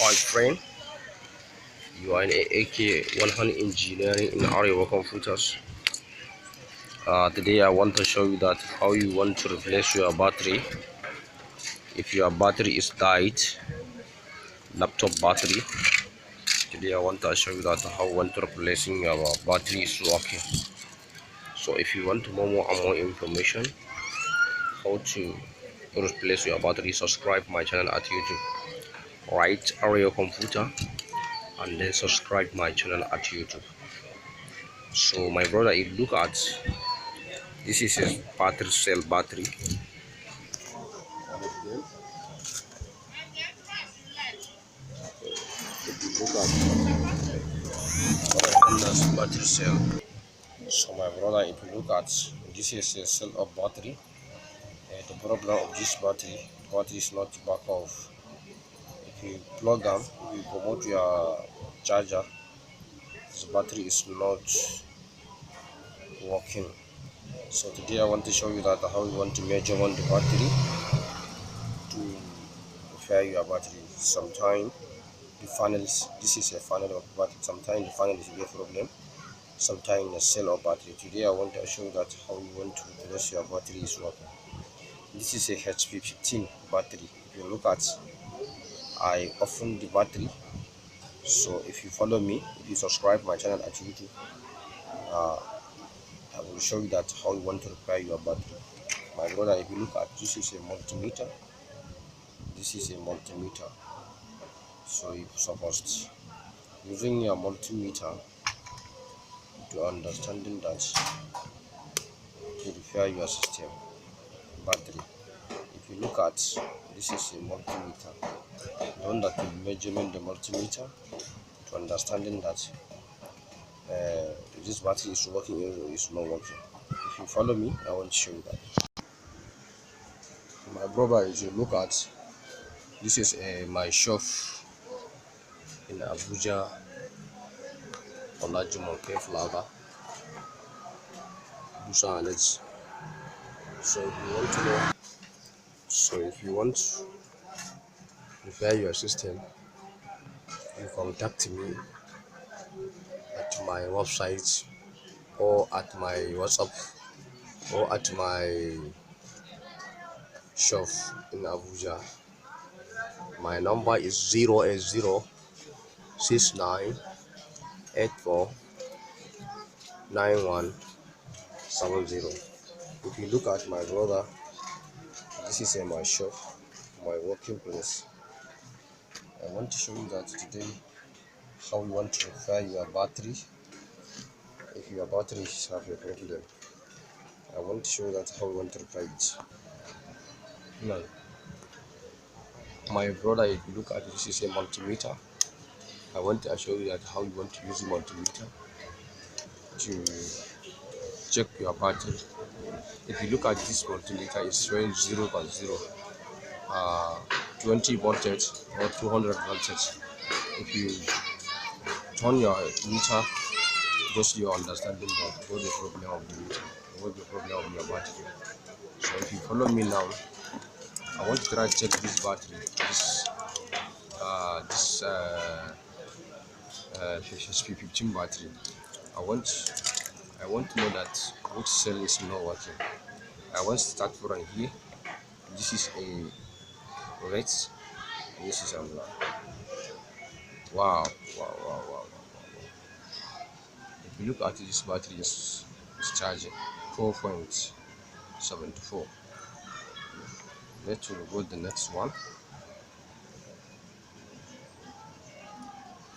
Hi friend, you are an AK 100 engineering in Arewa computers. Today I want to show you that how you want to replace your battery if your battery is died, laptop battery. Today I want to show you that how you want to replacing your battery is working. So if you want more information how to replace your battery, subscribe my channel at YouTube. Write Arewa computer and then subscribe my channel at YouTube. So my brother, if you look at this is a battery cell battery. If you look at this battery cell. So my brother, if you look at this is a cell of battery. The problem of this battery is not back off. If you plug them, if you promote your charger, this battery is not working. So today I want to show you that how you want to measure on the battery to repair your battery. Sometimes the funnels, this is a funnel of battery. Sometimes the funnel is a problem. Sometimes the cell of battery. Today I want to show you that how you want to replace your battery is working. This is a HP 15 battery. If you look at, I open the battery. So if you follow me, if you subscribe my channel at YouTube, uh, I will show you that how you want to repair your battery. My brother, if you look at, this is a multimeter. This is a multimeter. So you supposed using your multimeter to understanding that to repair your system battery. If you look at, this is a multimeter. The one that will measuring the multimeter to understanding that this battery is working or is not working. If you follow me, I want to show you that. My brother, if you look at, this is my shop in Abuja, Olajumoke Flower, Busa and Edge. So if you want to know, so if you want to repair your system, you contact me at my website or at my WhatsApp or at my shop in Abuja. My number is 08069849170. If you look at my brother, this is my shop, my working place. I want to show you that today how you want to repair your battery. If your battery have a problem, I want to show you that how you want to repair it. Now, my brother, if you look at this is a multimeter. I want to show you that how you want to use a multimeter to check your battery. If you look at this multimeter, it's showing 0 uh, 20 voltage or 200 voltage. If you turn your meter, just your understanding that what the problem of the meter, what the problem of your battery. So if you follow me now, I want to try to check this battery, this HP 15 battery. I want to know that which cell is not working. I want to start from here. This is a red. This is a wow. If you look at this battery is charging 4.74. Let's go to the next one.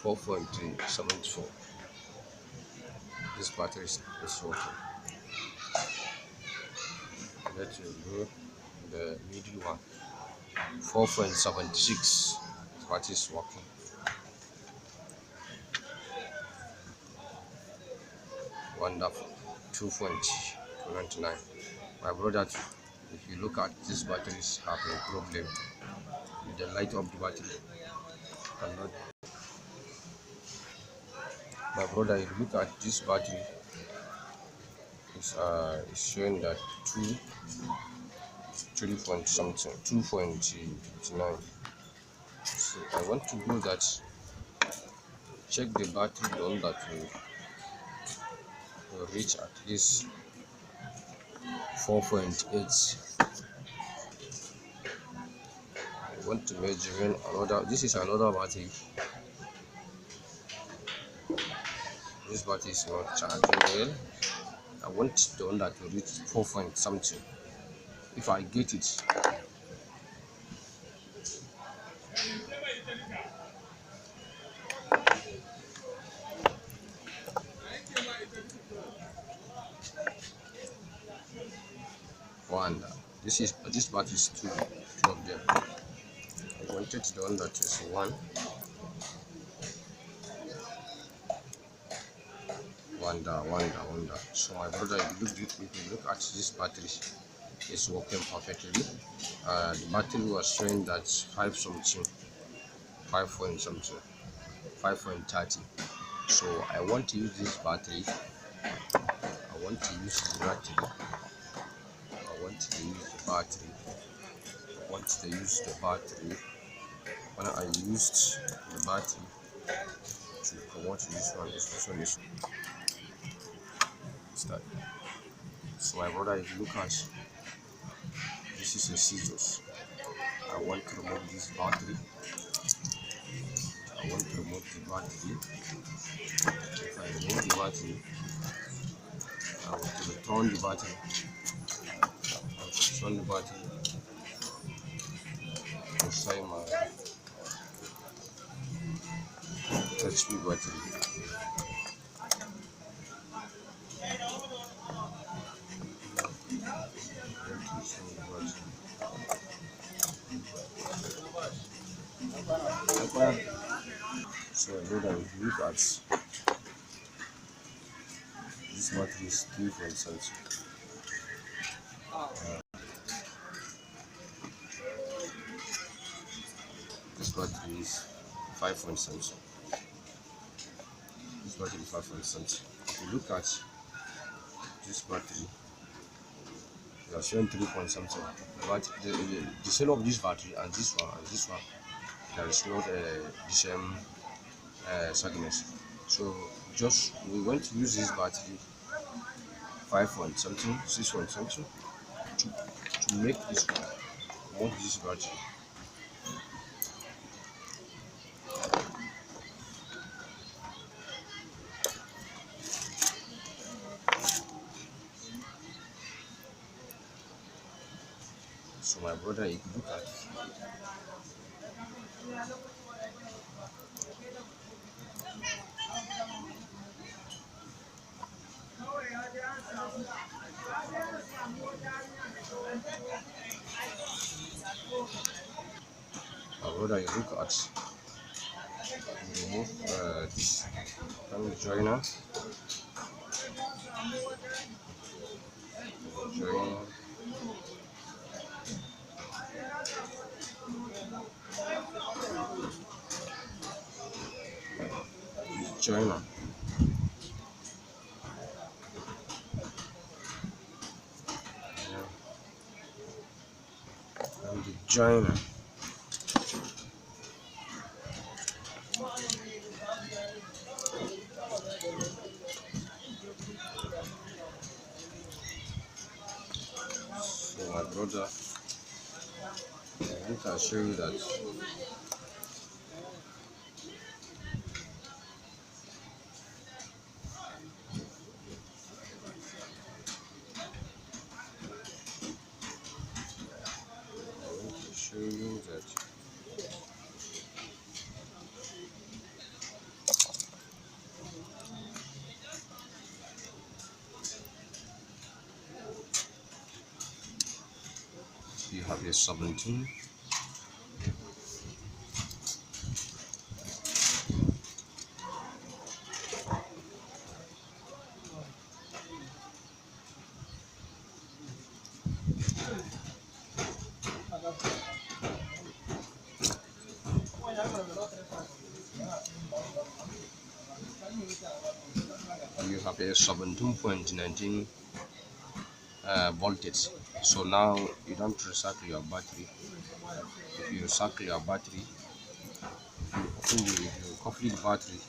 4.74. This battery is working. Let's go the middle one. 4.76. Battery is working. Wonderful. 2.29. My brother, if you look at this batteries have a problem with the light of the battery. Cannot. My brother, if you look at this battery, it's showing that 3 point something, 2.59. So I want to do that. Check the battery on that will reach at least 4.8. I want to measure in another. This is another battery. This battery is not charging well. I want the one that will reach 4 point something. If I get it, one. This battery is two of them. I wanted the one that is one. Wonder. So my brother, if you look at this battery, it's working perfectly. The battery was showing that 5 something, 5 point something, 5.30. So I want to use this battery. I want to use the battery. I want to use the battery. I want to use the battery. When I used the battery to promote this one, this one is start. So my brother, if you look at this is a scissors. I want to remove this battery. I want to remove the battery. If I remove the battery, I want to return the battery. I want to return the battery inside my HP battery. So I know that if you look at this battery is 3 point something. This battery is 5 point something. This battery is 5 point something. If you look at this battery, they are showing 3 point something. But the cell of this battery and this one, there is not the same segments. So just we want to use this battery 5 point something, 6 point something to make this one. I want this battery. So my brother, if you look at you look at remove this joiner. Joiner. And the joiner. So my brother, I can show you that you have your 17. You have a 17.19 voltage. So now you don't recycle your battery. If you recycle your battery, coffee the battery,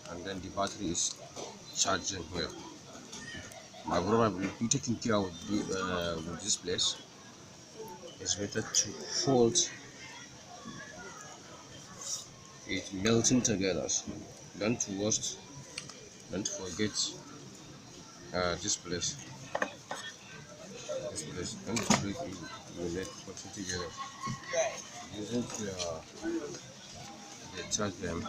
and then the battery is charging well. My brother will be taking care with this place. It's better to hold it melting together. Don't waste, don't forget this place. Don't break it. You let put it together. Using the charge them.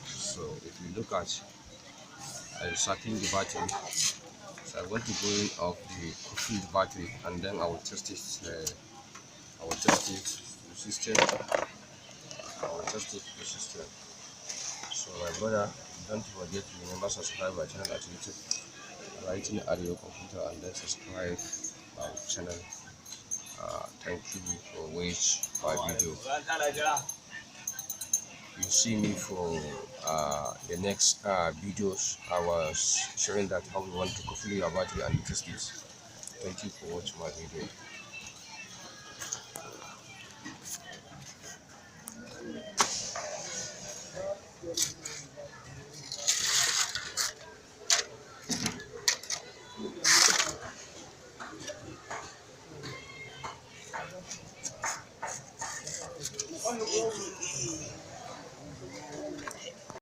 So if you look at, I'm setting the battery. So I want to go in of the coffee battery, and then I will test it. I will test it the system. I will test it the system. So my brother, don't forget to remember subscribe my channel at YouTube. Write in at your computer and then subscribe our channel. Thank you for watching my video. You see me for the next videos. I was showing that how we want to configure your battery and test this. Thank you for watching my video.